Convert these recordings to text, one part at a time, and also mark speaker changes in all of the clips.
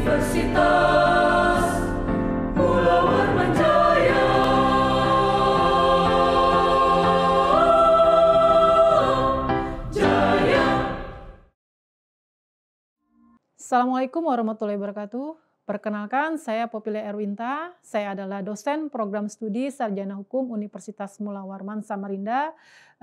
Speaker 1: Universitas Pulau Jaya.
Speaker 2: Assalamualaikum warahmatullahi wabarakatuh. Perkenalkan, saya Popile Erwinta. Saya adalah dosen program studi Sarjana Hukum Universitas Mula Warman Samarinda.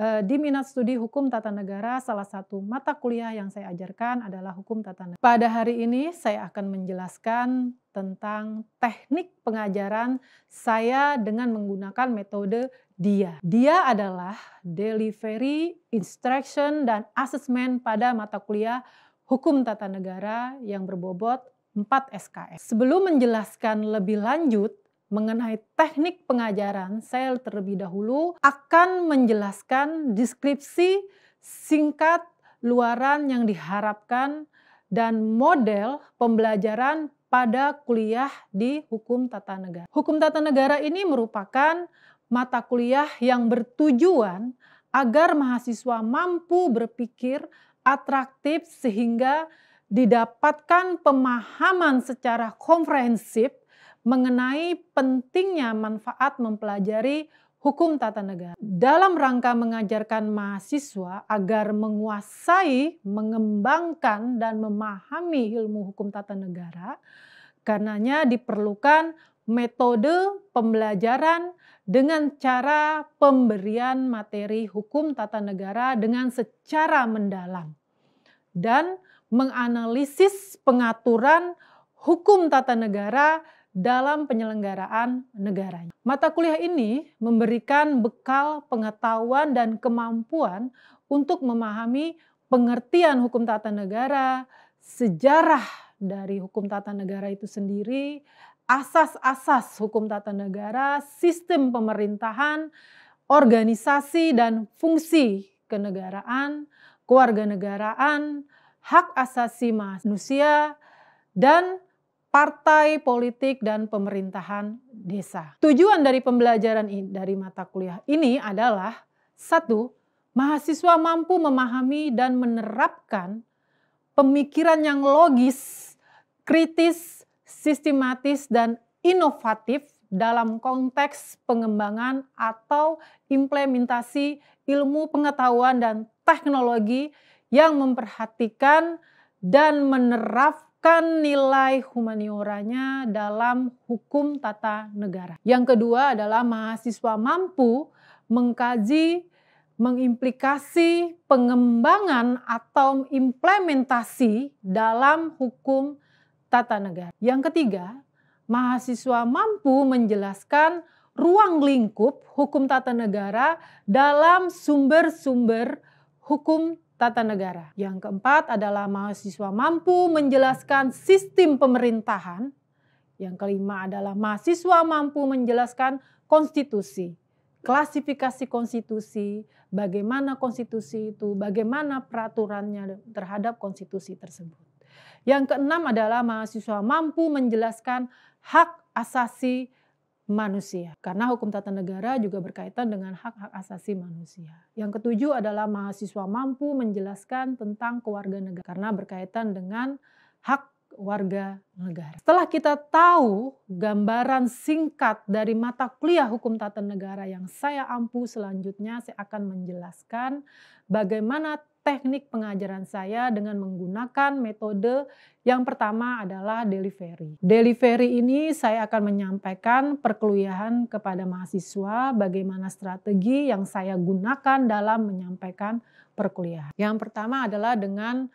Speaker 2: Di minat studi Hukum Tata Negara, salah satu mata kuliah yang saya ajarkan adalah Hukum Tata Negara. Pada hari ini saya akan menjelaskan tentang teknik pengajaran saya dengan menggunakan metode DIA. DIA adalah Delivery, Instruction, dan Assessment pada mata kuliah Hukum Tata Negara yang berbobot 4 SKS. Sebelum menjelaskan lebih lanjut mengenai teknik pengajaran, saya terlebih dahulu akan menjelaskan deskripsi singkat luaran yang diharapkan dan model pembelajaran pada kuliah di Hukum Tata Negara. Hukum Tata Negara ini merupakan mata kuliah yang bertujuan agar mahasiswa mampu berpikir atraktif sehingga didapatkan pemahaman secara komprehensif mengenai pentingnya manfaat mempelajari hukum tata negara. Dalam rangka mengajarkan mahasiswa agar menguasai, mengembangkan, dan memahami ilmu hukum tata negara, karenanya diperlukan metode pembelajaran dengan cara pemberian materi hukum tata negara dengan secara mendalam dan menganalisis pengaturan hukum tata negara dalam penyelenggaraan negaranya. Mata kuliah ini memberikan bekal pengetahuan dan kemampuan untuk memahami pengertian hukum tata negara, sejarah dari hukum tata negara itu sendiri, asas-asas hukum tata negara, sistem pemerintahan, organisasi dan fungsi kenegaraan, kewarganegaraan, hak asasi manusia, dan partai politik dan pemerintahan desa. Tujuan dari pembelajaran ini, dari mata kuliah ini adalah 1. Mahasiswa mampu memahami dan menerapkan pemikiran yang logis, kritis, sistematis, dan inovatif dalam konteks pengembangan atau implementasi ilmu pengetahuan dan teknologi yang memperhatikan dan menerapkan nilai humanioranya dalam hukum tata negara. Yang kedua adalah mahasiswa mampu mengkaji, mengimplikasi pengembangan atau implementasi dalam hukum tata negara. Yang ketiga, mahasiswa mampu menjelaskan ruang lingkup hukum tata negara dalam sumber-sumber hukum tata negara. Yang keempat adalah mahasiswa mampu menjelaskan sistem pemerintahan. Yang kelima adalah mahasiswa mampu menjelaskan konstitusi, klasifikasi konstitusi, bagaimana konstitusi itu, bagaimana peraturannya terhadap konstitusi tersebut. Yang keenam adalah mahasiswa mampu menjelaskan hak asasi manusia. Karena hukum tata negara juga berkaitan dengan hak-hak asasi manusia. Yang ketujuh adalah mahasiswa mampu menjelaskan tentang kewarganegaraan karena berkaitan dengan hak warga negara. Setelah kita tahu gambaran singkat dari mata kuliah hukum tata negara yang saya ampu, selanjutnya saya akan menjelaskan bagaimana teknik pengajaran saya dengan menggunakan metode yang pertama adalah delivery. Delivery ini saya akan menyampaikan perkuliahan kepada mahasiswa bagaimana strategi yang saya gunakan dalam menyampaikan perkuliahan. Yang pertama adalah dengan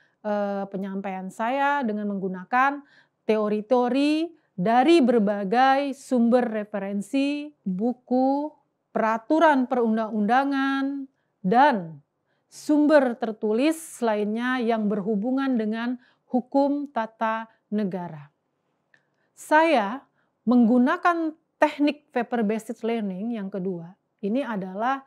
Speaker 2: penyampaian saya dengan menggunakan teori-teori dari berbagai sumber referensi, buku, peraturan perundang-undangan, dan sumber tertulis lainnya yang berhubungan dengan hukum tata negara. Saya menggunakan teknik paper-based learning yang kedua. Ini adalah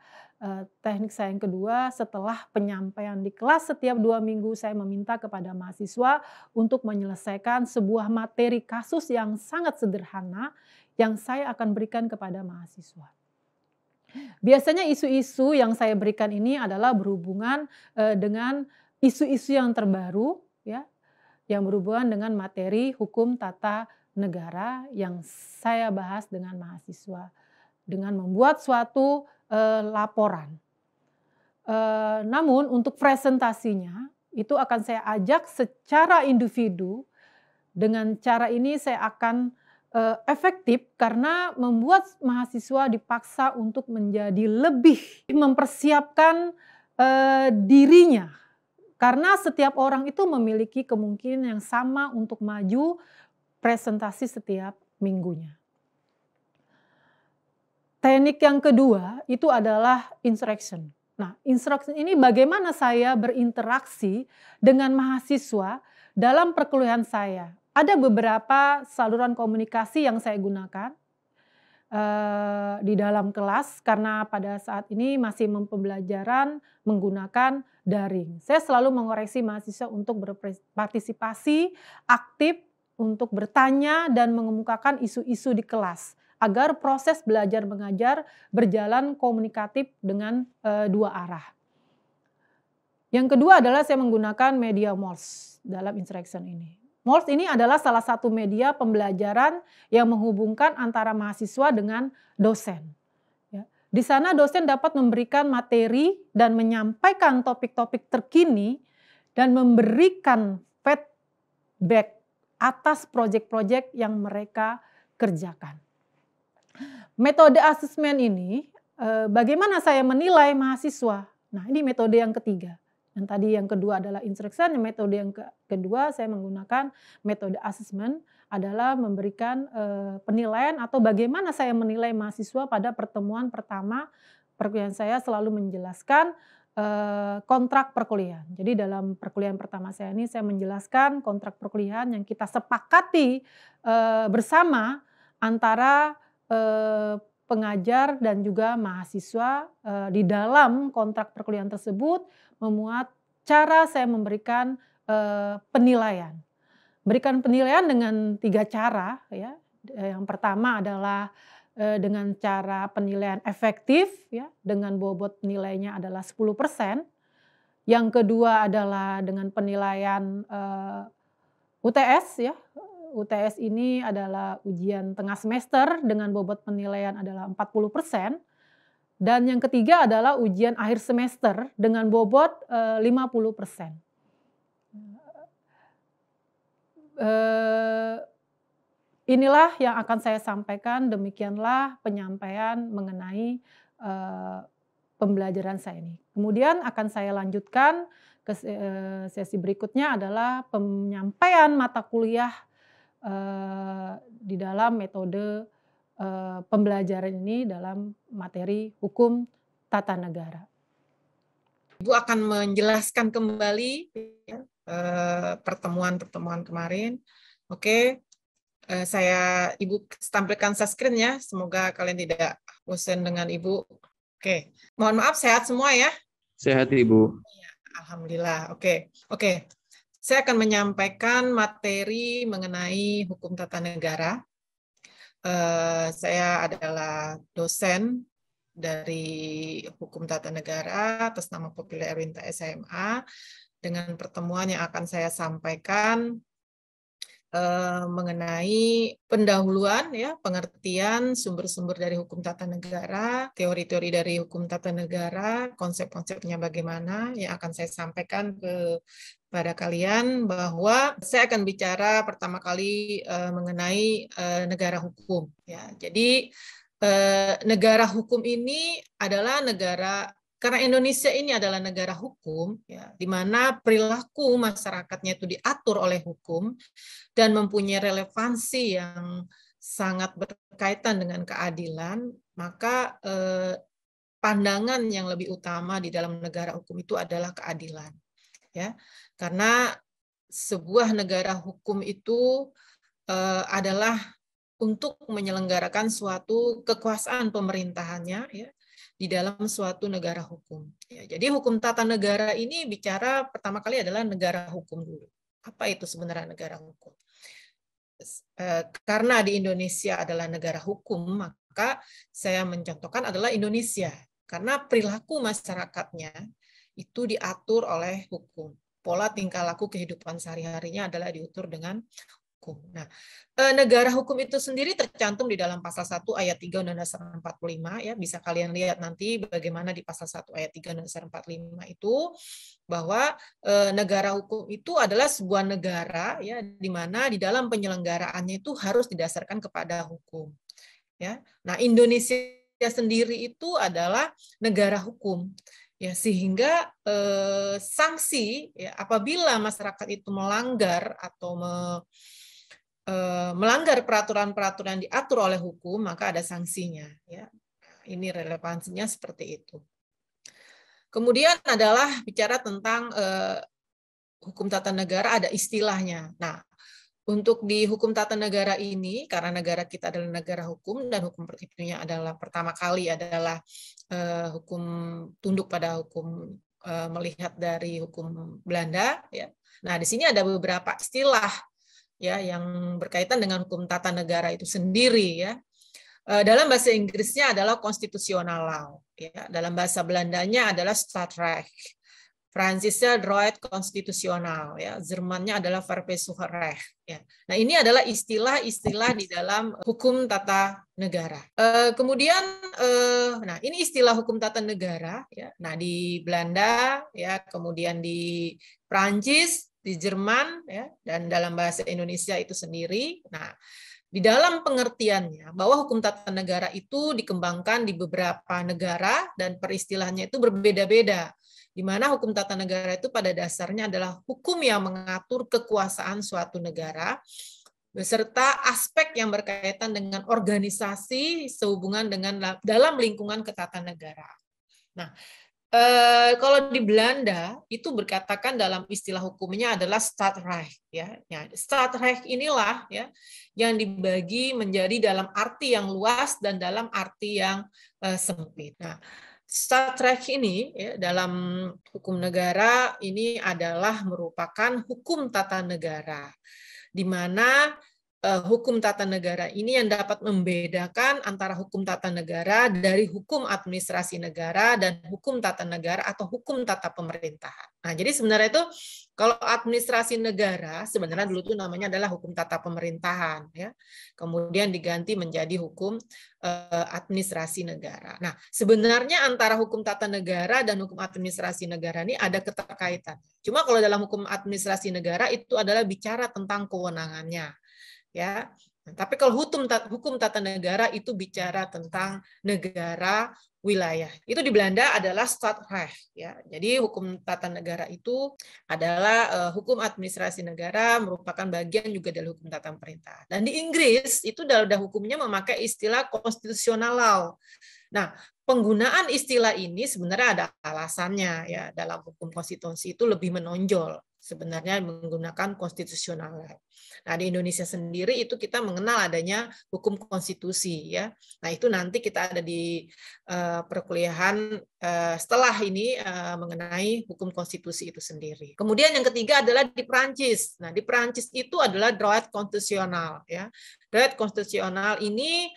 Speaker 2: teknik saya yang kedua setelah penyampaian di kelas setiap 2 minggu saya meminta kepada mahasiswa untuk menyelesaikan sebuah materi kasus yang sangat sederhana yang saya akan berikan kepada mahasiswa. Biasanya isu-isu yang saya berikan ini adalah berhubungan dengan isu-isu yang terbaru, ya, yang berhubungan dengan materi hukum tata negara yang saya bahas dengan mahasiswa dengan membuat suatu laporan. Namun untuk presentasinya itu akan saya ajak secara individu. Dengan cara ini saya akan efektif karena membuat mahasiswa dipaksa untuk menjadi lebih mempersiapkan dirinya. Karena setiap orang itu memiliki kemungkinan yang sama untuk maju presentasi setiap minggunya. Teknik yang kedua itu adalah instruction. Nah, instruction ini bagaimana saya berinteraksi dengan mahasiswa dalam perkuliahan saya. Ada beberapa saluran komunikasi yang saya gunakan di dalam kelas karena pada saat ini masih pembelajaran menggunakan daring. Saya selalu mengoreksi mahasiswa untuk berpartisipasi aktif, untuk bertanya dan mengemukakan isu-isu di kelas agar proses belajar mengajar berjalan komunikatif dengan dua arah. Yang kedua adalah saya menggunakan media MOOCs dalam instruction ini. MOOCs ini adalah salah satu media pembelajaran yang menghubungkan antara mahasiswa dengan dosen. Ya. Di sana dosen dapat memberikan materi dan menyampaikan topik-topik terkini dan memberikan feedback atas proyek-proyek yang mereka kerjakan. Metode asesmen ini, bagaimana saya menilai mahasiswa? Nah, ini metode yang ketiga. Yang tadi yang kedua adalah instruction, metode yang kedua saya menggunakan metode asesmen adalah memberikan penilaian atau bagaimana saya menilai mahasiswa pada pertemuan pertama perkuliahan saya selalu menjelaskan kontrak perkuliahan. Jadi dalam perkuliahan pertama saya ini saya menjelaskan kontrak perkuliahan yang kita sepakati bersama antara pengajar dan juga mahasiswa. Di dalam kontrak perkuliahan tersebut memuat cara saya memberikan penilaian. Berikan penilaian dengan 3 cara ya. Yang pertama adalah dengan cara penilaian efektif ya, dengan bobot nilainya adalah 10%. Yang kedua adalah dengan penilaian UTS ya. UTS ini adalah ujian tengah semester dengan bobot penilaian adalah 40%. Dan yang ketiga adalah ujian akhir semester dengan bobot 50%. Inilah yang akan saya sampaikan, demikianlah penyampaian mengenai pembelajaran saya ini. Kemudian akan saya lanjutkan ke sesi berikutnya adalah penyampaian mata kuliah di dalam metode pembelajaran ini dalam materi hukum tata negara.
Speaker 3: Ibu akan menjelaskan kembali pertemuan-pertemuan kemarin. Oke, Ibu tampilkan screen ya. Semoga kalian tidak bosan dengan Ibu. Oke, mohon maaf sehat semua ya.
Speaker 4: Sehat Ibu.
Speaker 3: Alhamdulillah. Oke. Saya akan menyampaikan materi mengenai hukum tata negara. Saya adalah dosen dari hukum tata negara atas nama Popile Erwinta SMA. Dengan pertemuan yang akan saya sampaikan mengenai pendahuluan ya, pengertian sumber-sumber dari hukum tata negara, teori-teori dari hukum tata negara, konsep-konsepnya bagaimana yang akan saya sampaikan kepada kalian, bahwa saya akan bicara pertama kali mengenai negara hukum ya. Jadi negara hukum ini adalah negara, karena Indonesia ini adalah negara hukum, ya, di mana perilaku masyarakatnya itu diatur oleh hukum dan mempunyai relevansi yang sangat berkaitan dengan keadilan, maka pandangan yang lebih utama di dalam negara hukum itu adalah keadilan, ya, karena sebuah negara hukum itu adalah untuk menyelenggarakan suatu kekuasaan pemerintahannya, ya, di dalam suatu negara hukum. Ya, jadi hukum tata negara ini bicara pertama kali adalah negara hukum dulu. Apa itu sebenarnya negara hukum? Karena di Indonesia adalah negara hukum, maka saya mencontohkan adalah Indonesia. Karena perilaku masyarakatnya itu diatur oleh hukum. pola tingkah laku kehidupan sehari-harinya adalah diukur dengan hukum. Nah, negara hukum itu sendiri tercantum di dalam pasal 1 ayat 3 Undang-Undang Dasar 45 ya, bisa kalian lihat nanti bagaimana di pasal 1 ayat 3 Undang-Undang Dasar 45 itu bahwa negara hukum itu adalah sebuah negara ya di mana di dalam penyelenggaraannya itu harus didasarkan kepada hukum. Ya. Nah, Indonesia sendiri itu adalah negara hukum. Ya, sehingga sanksi ya, apabila masyarakat itu melanggar atau melanggar peraturan-peraturan yang diatur oleh hukum, maka ada sanksinya. Ya. Ini relevansinya seperti itu. Kemudian adalah bicara tentang hukum tata negara, ada istilahnya. Nah, untuk di hukum tata negara ini, karena negara kita adalah negara hukum dan hukum itunya adalah pertama kali adalah hukum tunduk pada hukum melihat dari hukum Belanda. Ya. Nah, di sini ada beberapa istilah ya yang berkaitan dengan hukum tata negara itu sendiri ya. Dalam bahasa Inggrisnya adalah constitutional law ya. Dalam bahasa Belandanya adalah Staatsrecht. Prancisnya droit konstitusional ya. Jermannya adalah Verfassungsrecht ya. Nah, ini adalah istilah-istilah di dalam hukum tata negara. Kemudian nah ini istilah hukum tata negara ya. Nah, di Belanda ya, kemudian di Prancis, di Jerman ya, dan dalam bahasa Indonesia itu sendiri. Nah, di dalam pengertiannya bahwa hukum tata negara itu dikembangkan di beberapa negara dan peristilahnya itu berbeda-beda. Di mana hukum tata negara itu pada dasarnya adalah hukum yang mengatur kekuasaan suatu negara beserta aspek yang berkaitan dengan organisasi sehubungan dengan dalam lingkungan ketatanegaraan. Nah, kalau di Belanda itu berkatakan dalam istilah hukumnya adalah Staatsrecht ya. Staatsrecht inilah ya yang dibagi menjadi dalam arti yang luas dan dalam arti yang sempit. Nah, Staatsrecht ini ya, dalam hukum negara ini adalah merupakan hukum tata negara di mana hukum tata negara ini yang dapat membedakan antara hukum tata negara dari hukum administrasi negara dan hukum tata negara atau hukum tata pemerintahan. Nah, jadi sebenarnya itu kalau administrasi negara sebenarnya dulu itu namanya adalah hukum tata pemerintahan ya. Kemudian diganti menjadi hukum administrasi negara. Nah, sebenarnya antara hukum tata negara dan hukum administrasi negara ini ada keterkaitan. Cuma kalau dalam hukum administrasi negara itu adalah bicara tentang kewenangannya. Ya, tapi kalau hukum tata negara itu bicara tentang negara wilayah. Itu di Belanda adalah Staatsrecht ya. Jadi hukum tata negara itu adalah hukum administrasi negara, merupakan bagian juga dari hukum tata pemerintahan. Dan di Inggris itu dalam hukumnya memakai istilah constitutional law. Nah, penggunaan istilah ini sebenarnya ada alasannya ya. Dalam hukum konstitusi itu lebih menonjol sebenarnya menggunakan konstitusional law. Nah, di Indonesia sendiri itu kita mengenal adanya hukum konstitusi ya. Nah, itu nanti kita ada di perkuliahan setelah ini mengenai hukum konstitusi itu sendiri. Kemudian yang ketiga adalah di Prancis. Nah, di Prancis itu adalah droit konstitusional ya. Droit konstitusional ini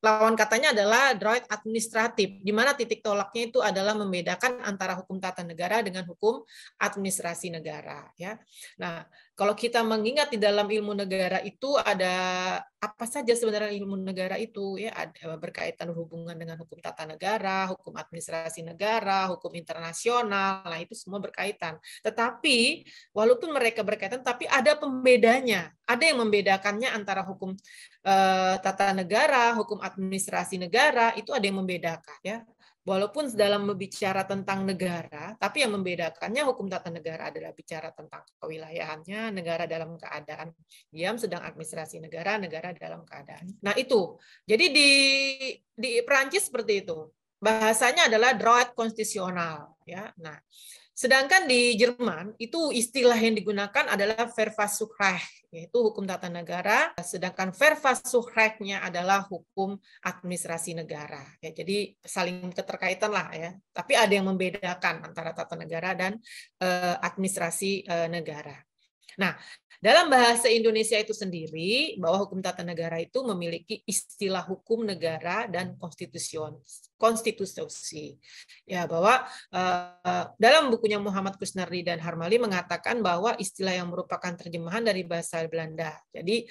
Speaker 3: lawan katanya adalah droit administratif, di mana titik tolaknya itu adalah membedakan antara hukum tata negara dengan hukum administrasi negara ya. Nah, kalau kita mengingat di dalam ilmu negara itu ada apa saja sebenarnya ilmu negara itu ya, ada berkaitan hubungan dengan hukum tata negara, hukum administrasi negara, hukum internasional. Nah, itu semua berkaitan. Tetapi walaupun mereka berkaitan tapi ada pembedanya. Ada yang membedakannya antara hukum tata negara, hukum administrasi negara, itu ada yang membedakan ya. Walaupun dalam berbicara tentang negara, tapi yang membedakannya hukum tata negara adalah bicara tentang kewilayahannya, negara dalam keadaan diam, sedang administrasi negara, negara dalam keadaan. Nah, itu. Jadi di Prancis seperti itu. Bahasanya adalah droit konstitusional ya. Nah, sedangkan di Jerman itu istilah yang digunakan adalah Verfassungsrecht, yaitu hukum tata negara, sedangkan Verfassungsrecht-nya adalah hukum administrasi negara. Ya, jadi saling keterkaitan lah ya. Tapi ada yang membedakan antara tata negara dan administrasi negara. Nah, dalam bahasa Indonesia itu sendiri, bahwa hukum tata negara itu memiliki istilah hukum negara dan konstitusi. Ya, bahwa dalam bukunya Muhammad Kusnardi dan Harmali mengatakan bahwa istilah yang merupakan terjemahan dari bahasa Belanda. Jadi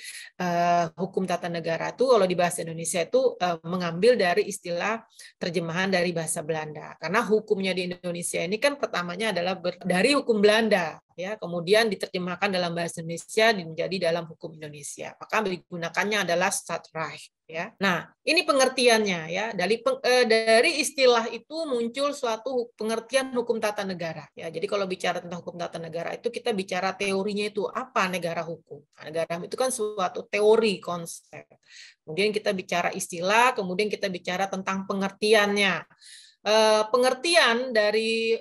Speaker 3: hukum tata negara itu kalau di bahasa Indonesia itu mengambil dari istilah terjemahan dari bahasa Belanda. Karena hukumnya di Indonesia ini kan pertamanya adalah dari hukum Belanda, ya, kemudian diterjemahkan dalam bahasa Indonesia menjadi dalam hukum Indonesia. Maka digunakannya adalah Staatsrecht. Ya, nah ini pengertiannya ya. Dari istilah itu muncul suatu pengertian hukum tata negara. Ya, jadi kalau bicara tentang hukum tata negara itu kita bicara teorinya itu apa negara hukum. Nah, negara itu kan suatu teori konsep. Kemudian kita bicara istilah, kemudian kita bicara tentang pengertiannya. Pengertian dari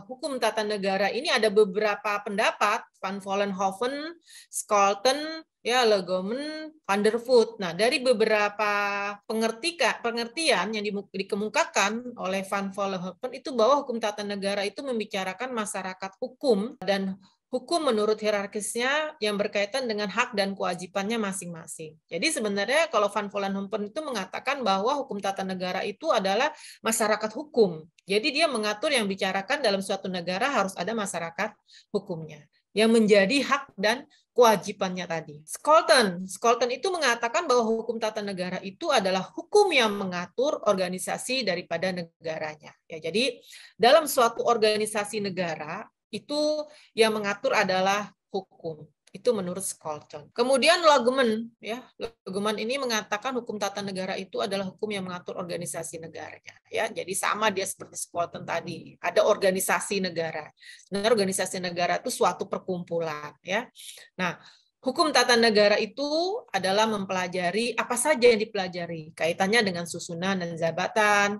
Speaker 3: hukum tata negara ini ada beberapa pendapat, Van Vollenhoven, Scholten, ya, Legomen, Van der Voort. Nah, dari beberapa pengertian yang dikemukakan oleh Van Vollenhoven itu bahwa hukum tata negara itu membicarakan masyarakat hukum dan hukum menurut hierarkisnya yang berkaitan dengan hak dan kewajibannya masing-masing. Jadi sebenarnya kalau Van Vollenhoven itu mengatakan bahwa hukum tata negara itu adalah masyarakat hukum. Jadi dia mengatur yang bicarakan dalam suatu negara harus ada masyarakat hukumnya yang menjadi hak dan kewajibannya tadi. Scholten itu mengatakan bahwa hukum tata negara itu adalah hukum yang mengatur organisasi daripada negaranya. Ya, jadi dalam suatu organisasi negara itu yang mengatur adalah hukum. Itu menurut Scholten. Kemudian Legomen, ya, Legomen ini mengatakan hukum tata negara itu adalah hukum yang mengatur organisasi negaranya. Ya, jadi sama dia seperti Scholten tadi. Ada organisasi negara. Sebenarnya organisasi negara itu suatu perkumpulan. Ya, nah. Hukum tata negara itu adalah mempelajari apa saja yang dipelajari, kaitannya dengan susunan dan jabatan,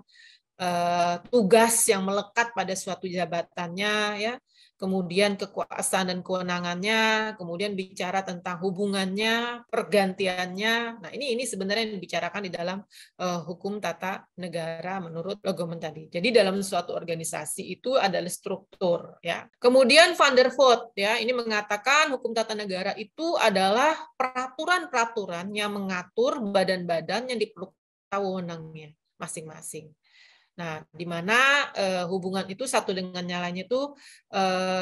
Speaker 3: tugas yang melekat pada suatu jabatannya, ya, kemudian kekuasaan dan kewenangannya, kemudian bicara tentang hubungannya, pergantiannya. Nah, ini sebenarnya yang dibicarakan di dalam hukum tata negara menurut Legomen tadi. Jadi dalam suatu organisasi itu adalah struktur, ya. Kemudian Van der Voort, ya, ini mengatakan hukum tata negara itu adalah peraturan-peraturan yang mengatur badan-badan yang diperlukan wewenangnya masing-masing. Nah, di mana hubungan itu satu dengan yang lainnya itu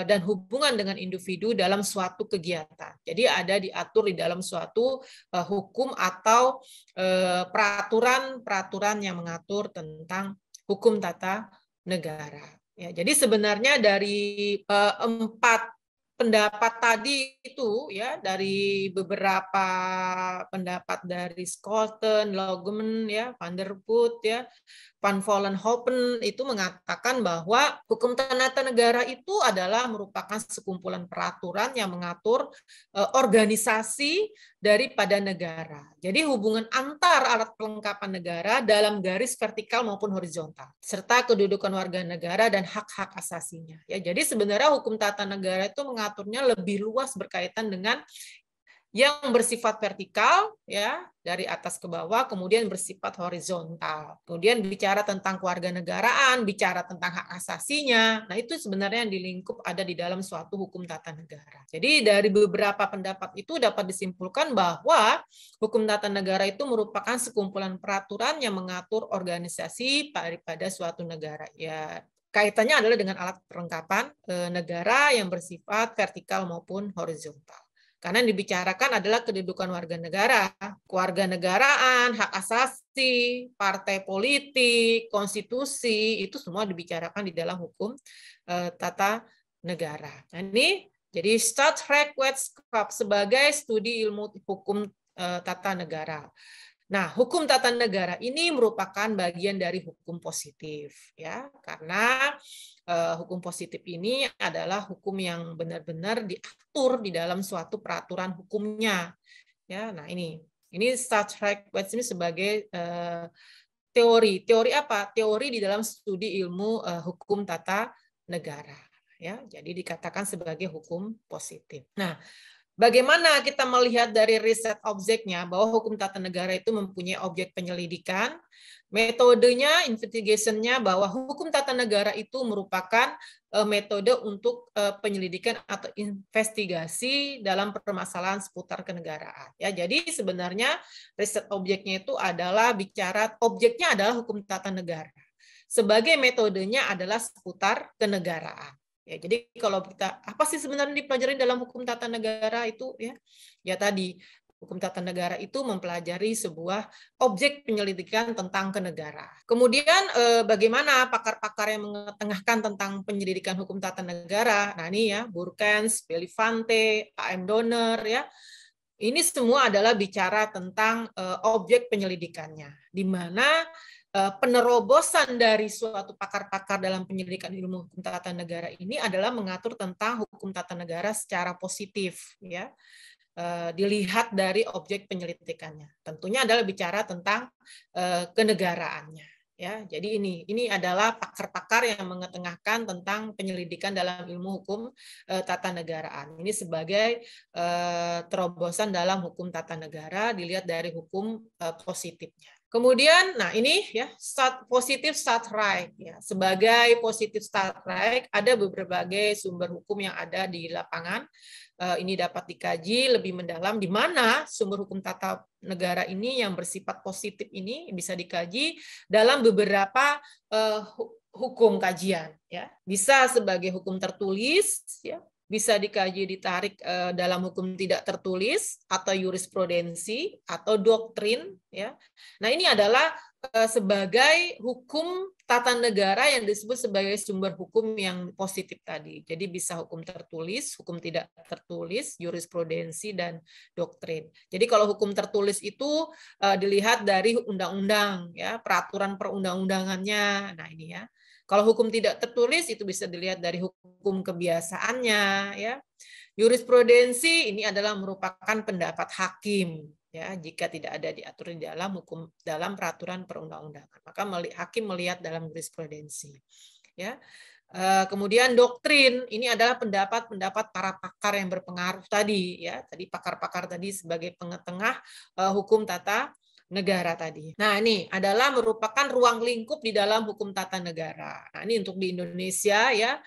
Speaker 3: dan hubungan dengan individu dalam suatu kegiatan. Jadi ada diatur di dalam suatu hukum atau peraturan-peraturan yang mengatur tentang hukum tata negara. Ya, jadi sebenarnya dari 4 pendapat tadi itu, ya, dari beberapa pendapat dari Scholten, Legomen, ya, Van der Voort, ya, Van Vollenhoven itu mengatakan bahwa hukum tata negara itu adalah merupakan sekumpulan peraturan yang mengatur organisasi daripada negara. Jadi hubungan antar alat pelengkapan negara dalam garis vertikal maupun horizontal, serta kedudukan warga negara dan hak-hak asasinya. Ya, jadi sebenarnya hukum tata negara itu mengaturnya lebih luas berkaitan dengan yang bersifat vertikal, ya, dari atas ke bawah, kemudian bersifat horizontal. Kemudian bicara tentang kewarganegaraan, bicara tentang hak asasinya. Nah, itu sebenarnya yang dilingkup ada di dalam suatu hukum tata negara. Jadi dari beberapa pendapat itu dapat disimpulkan bahwa hukum tata negara itu merupakan sekumpulan peraturan yang mengatur organisasi daripada suatu negara. Ya, kaitannya adalah dengan alat perlengkapan negara yang bersifat vertikal maupun horizontal. Karena yang dibicarakan adalah kedudukan warga negara, kewarganegaraan, hak asasi, partai politik, konstitusi, itu semua dibicarakan di dalam hukum tata negara. Nah, ini jadi Staatsrecht Wetenschap sebagai studi ilmu hukum tata negara. Nah, hukum tata negara ini merupakan bagian dari hukum positif, ya, karena hukum positif ini adalah hukum yang benar-benar diatur di dalam suatu peraturan hukumnya, ya. Nah, ini Staatsrecht ini sebagai teori apa? Teori di dalam studi ilmu hukum tata negara, ya. Jadi dikatakan sebagai hukum positif. Nah, bagaimana kita melihat dari riset objeknya bahwa hukum tata negara itu mempunyai objek penyelidikan, metodenya, investigation-nya bahwa hukum tata negara itu merupakan metode untuk penyelidikan atau investigasi dalam permasalahan seputar kenegaraan. Ya, jadi sebenarnya riset objeknya itu adalah bicara, objeknya adalah hukum tata negara. Sebagai metodenya adalah seputar kenegaraan. Ya, jadi kalau kita apa sih sebenarnya dipelajari dalam hukum tata negara itu ya? Ya tadi hukum tata negara itu mempelajari sebuah objek penyelidikan tentang kenegaraan. Kemudian bagaimana pakar-pakar yang mengetengahkan tentang penyelidikan hukum tata negara? Nah ini ya, Burkens, Belivante, A.M. Donner ya. Ini semua adalah bicara tentang objek penyelidikannya, di mana penerobosan dari suatu pakar-pakar dalam penyelidikan ilmu hukum tata negara ini adalah mengatur tentang hukum tata negara secara positif, ya. Dilihat dari objek penyelidikannya. Tentunya adalah bicara tentang kenegaraannya. Ya, jadi ini adalah pakar-pakar yang mengetengahkan tentang penyelidikan dalam ilmu hukum tata negaraan. Ini sebagai terobosan dalam hukum tata negara dilihat dari hukum positifnya. Kemudian, nah ini ya positif start right ya. Sebagai positif start right ada berbagai sumber hukum yang ada di lapangan. Ini dapat dikaji lebih mendalam di mana sumber hukum tata negara ini yang bersifat positif ini bisa dikaji dalam beberapa hukum kajian ya. Bisa sebagai hukum tertulis ya. Bisa dikaji ditarik dalam hukum tidak tertulis atau jurisprudensi atau doktrin ya. Nah, ini adalah sebagai hukum tata negara yang disebut sebagai sumber hukum yang positif tadi. Jadi bisa hukum tertulis, hukum tidak tertulis, jurisprudensi dan doktrin. Jadi kalau hukum tertulis itu dilihat dari undang-undang ya, peraturan perundang-undangannya. Nah, ini ya. Kalau hukum tidak tertulis itu bisa dilihat dari hukum kebiasaannya ya. Jurisprudensi ini adalah merupakan pendapat hakim ya, jika tidak ada diatur di dalam hukum dalam peraturan perundang-undangan. Maka hakim melihat dalam jurisprudensi. Ya. Kemudian doktrin ini adalah pendapat-pendapat para pakar yang berpengaruh tadi ya. Tadi pakar-pakar tadi sebagai pengetengah hukum tata negara tadi. Nah, ini adalah merupakan ruang lingkup di dalam hukum tata negara. Nah, ini untuk di Indonesia ya.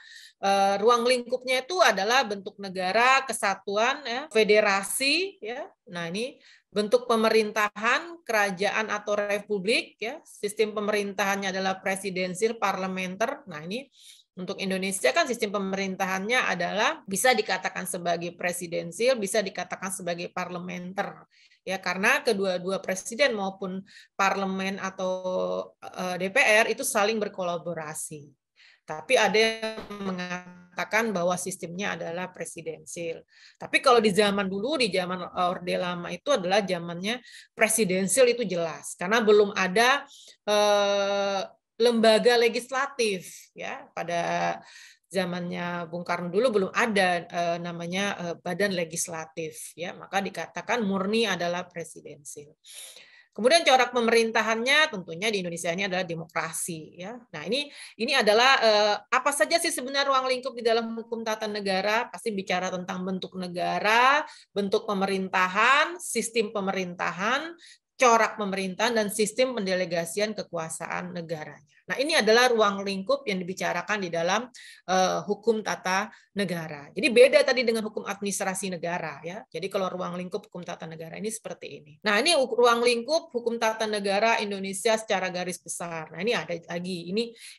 Speaker 3: Ruang lingkupnya itu adalah bentuk negara, kesatuan, ya, federasi ya. Nah, ini bentuk pemerintahan, kerajaan atau republik ya. Sistem pemerintahannya adalah presidensil, parlementer. Nah, ini untuk Indonesia kan sistem pemerintahannya adalah bisa dikatakan sebagai presidensil, bisa dikatakan sebagai parlementer. Ya, karena kedua-dua presiden maupun parlemen atau DPR itu saling berkolaborasi. Tapi ada yang mengatakan bahwa sistemnya adalah presidensil. Tapi kalau di zaman dulu, di zaman Orde Lama itu adalah zamannya presidensil itu jelas. Karena belum ada lembaga legislatif ya, pada zamannya Bung Karno dulu belum ada namanya badan legislatif ya, maka dikatakan murni adalah presidensil. Kemudian corak pemerintahannya tentunya di Indonesia ini adalah demokrasi ya. Nah, ini adalah apa saja sih sebenarnya ruang lingkup di dalam hukum tata negara? Pasti bicara tentang bentuk negara, bentuk pemerintahan, sistem pemerintahan, corak pemerintahan dan sistem pendelegasian kekuasaan negaranya. Nah, ini adalah ruang lingkup yang dibicarakan di dalam hukum tata negara. Jadi beda tadi dengan hukum administrasi negara ya. Jadi kalau ruang lingkup hukum tata negara ini seperti ini. Nah, ini ruang lingkup hukum tata negara Indonesia secara garis besar. Nah, ini ada lagi.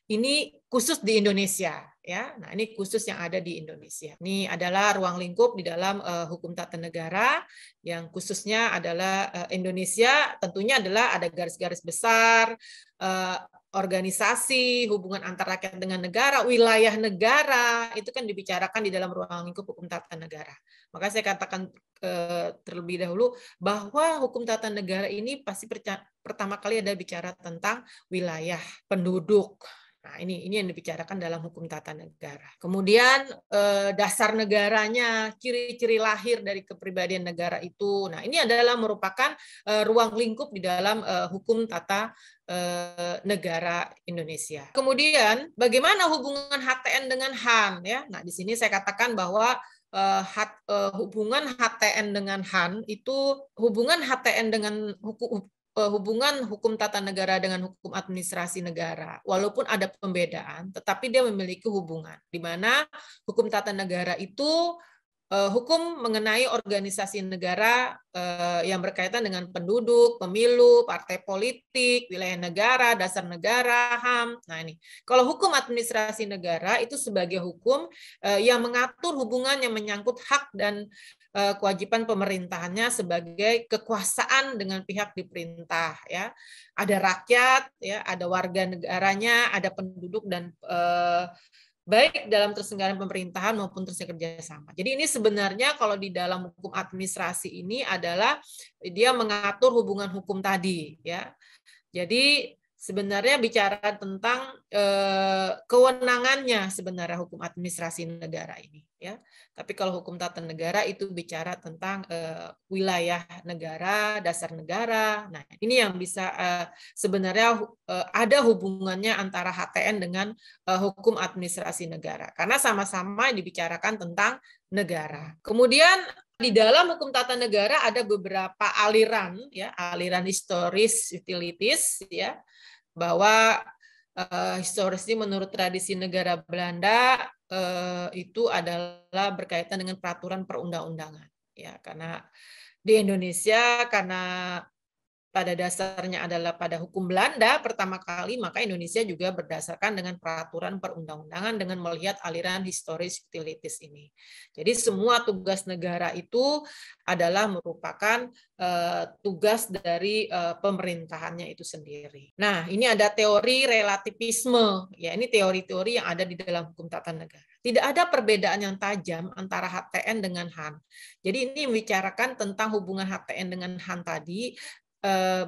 Speaker 3: Ini khusus di Indonesia ya. Nah, ini khusus yang ada di Indonesia. Ini adalah ruang lingkup di dalam hukum tata negara yang khususnya adalah Indonesia. Tentunya adalah ada garis-garis besar, organisasi, hubungan antar rakyat dengan negara, wilayah negara, itu kan dibicarakan di dalam ruang lingkup hukum tata negara. Maka saya katakan terlebih dahulu bahwa hukum tata negara ini pasti pertama kali ada bicara tentang wilayah penduduk. Nah, ini yang dibicarakan dalam hukum tata negara. Kemudian dasar negaranya, ciri-ciri lahir dari kepribadian negara itu. Nah, ini adalah merupakan ruang lingkup di dalam hukum tata negara Indonesia. Kemudian bagaimana hubungan HTN dengan HAN ya? Nah, di sini saya katakan bahwa hubungan HTN dengan HAN itu hubungan HTN dengan hubungan hukum tata negara dengan hukum administrasi negara, walaupun ada pembedaan, tetapi dia memiliki hubungan, di mana hukum tata negara itu hukum mengenai organisasi negara yang berkaitan dengan penduduk, pemilu, partai politik, wilayah negara, dasar negara, HAM. Nah ini, kalau hukum administrasi negara itu sebagai hukum yang mengatur hubungan yang menyangkut hak dan kewajiban pemerintahannya sebagai kekuasaan dengan pihak diperintah, ya. Ada rakyat, ya, ada warga negaranya, ada penduduk dan baik dalam terselenggaraan pemerintahan maupun terselenggaraan kerjasama. Jadi ini sebenarnya kalau di dalam hukum administrasi ini adalah dia mengatur hubungan hukum tadi, ya. Jadi sebenarnya bicara tentang kewenangannya sebenarnya hukum administrasi negara ini, ya. Tapi kalau hukum tata negara itu bicara tentang wilayah negara, dasar negara. Nah, ini yang bisa sebenarnya ada hubungannya antara HTN dengan hukum administrasi negara, karena sama-sama dibicarakan tentang negara. Kemudian di dalam hukum tata negara ada beberapa aliran, ya, aliran historis utilities, ya, bahwa historis ini menurut tradisi negara Belanda itu adalah berkaitan dengan peraturan perundang-undangan, ya, karena di Indonesia karena pada dasarnya adalah pada hukum Belanda pertama kali, maka Indonesia juga berdasarkan dengan peraturan perundang-undangan dengan melihat aliran historis utilities ini. Jadi semua tugas negara itu adalah merupakan tugas dari pemerintahannya itu sendiri. Nah, ini ada teori relativisme, ya, ini teori-teori yang ada di dalam hukum tata negara. Tidak ada perbedaan yang tajam antara HTN dengan HAN. Jadi ini membicarakan tentang hubungan HTN dengan HAN tadi.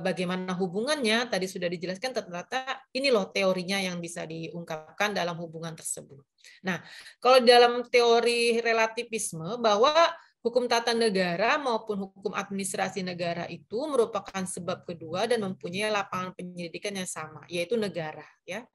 Speaker 3: Bagaimana hubungannya tadi sudah dijelaskan, ternyata ini loh teorinya yang bisa diungkapkan dalam hubungan tersebut. Nah, kalau dalam teori relativisme bahwa hukum tata negara maupun hukum administrasi negara itu merupakan sebab kedua dan mempunyai lapangan penyelidikan yang sama, yaitu negara, ya.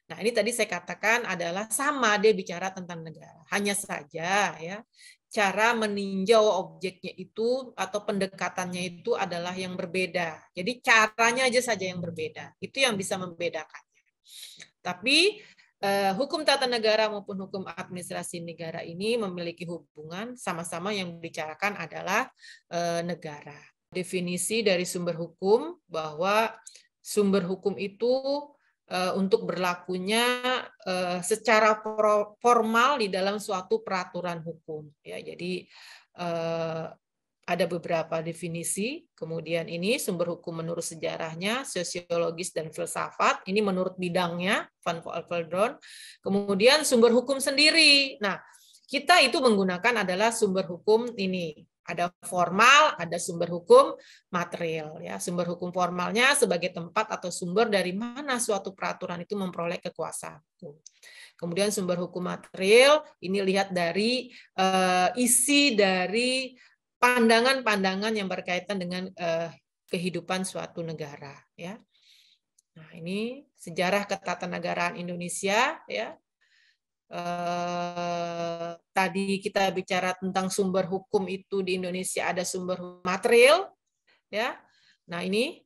Speaker 3: Nah, ini tadi saya katakan adalah sama, dia bicara tentang negara. Hanya saja, ya, cara meninjau objeknya itu atau pendekatannya itu adalah yang berbeda. Jadi caranya aja saja yang berbeda. Itu yang bisa membedakannya. Tapi hukum tata negara maupun hukum administrasi negara ini memiliki hubungan, sama-sama yang dibicarakan adalah negara. Definisi dari sumber hukum bahwa sumber hukum itu untuk berlakunya secara formal di dalam suatu peraturan hukum, ya. Jadi ada beberapa definisi. Kemudian ini sumber hukum menurut sejarahnya, sosiologis dan filsafat. Ini menurut bidangnya, Van Veldon. Kemudian sumber hukum sendiri. Nah, kita itu menggunakan adalah sumber hukum ini. Ada formal, ada sumber hukum material, ya. Sumber hukum formalnya sebagai tempat atau sumber dari mana suatu peraturan itu memperoleh kekuasaan hukum. Kemudian sumber hukum material ini lihat dari isi dari pandangan-pandangan yang berkaitan dengan kehidupan suatu negara, ya. Nah, ini sejarah ketatanegaraan Indonesia, ya. Tadi kita bicara tentang sumber hukum itu di Indonesia ada sumber material, ya. Nah ini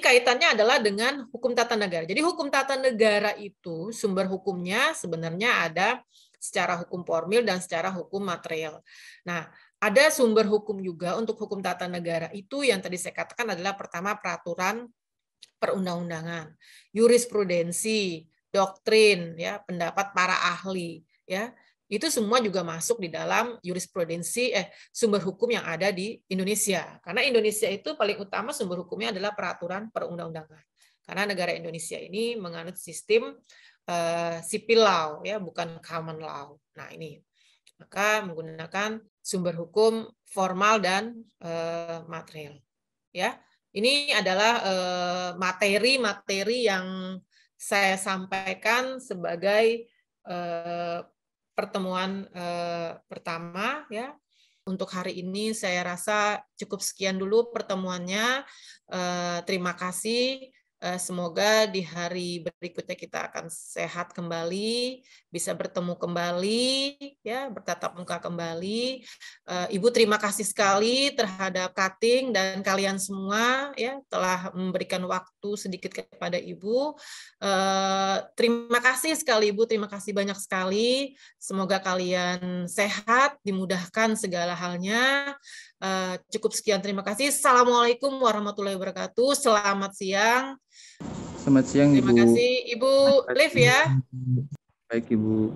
Speaker 3: kaitannya adalah dengan hukum tata negara. Jadi hukum tata negara itu sumber hukumnya sebenarnya ada secara hukum formil dan secara hukum material. Nah, ada sumber hukum juga untuk hukum tata negara itu yang tadi saya katakan adalah pertama peraturan perundang-undangan, jurisprudensi, doktrin, ya, pendapat para ahli, ya, itu semua juga masuk di dalam jurisprudensi sumber hukum yang ada di Indonesia. Karena Indonesia itu paling utama sumber hukumnya adalah peraturan perundang-undangan. Karena negara Indonesia ini menganut sistem civil law, ya, bukan common law. Nah ini, maka menggunakan sumber hukum formal dan material, ya. Ini adalah materi-materi yang saya sampaikan sebagai pertemuan pertama, ya. Untuk hari ini saya rasa cukup sekian dulu pertemuannya. Terima kasih. Semoga di hari berikutnya kita akan sehat kembali, bisa bertemu kembali, ya, bertatap muka kembali. Ibu terima kasih sekali terhadap Kating dan kalian semua, ya, telah memberikan waktu sedikit kepada Ibu. Terima kasih sekali Ibu, terima kasih banyak sekali. Semoga kalian sehat, dimudahkan segala halnya. Cukup sekian, terima kasih. Assalamualaikum warahmatullahi wabarakatuh. Selamat siang.
Speaker 4: Selamat siang,
Speaker 3: Terima
Speaker 4: Ibu.
Speaker 3: kasih. Ibu Liv ya.
Speaker 4: Baik, Ibu.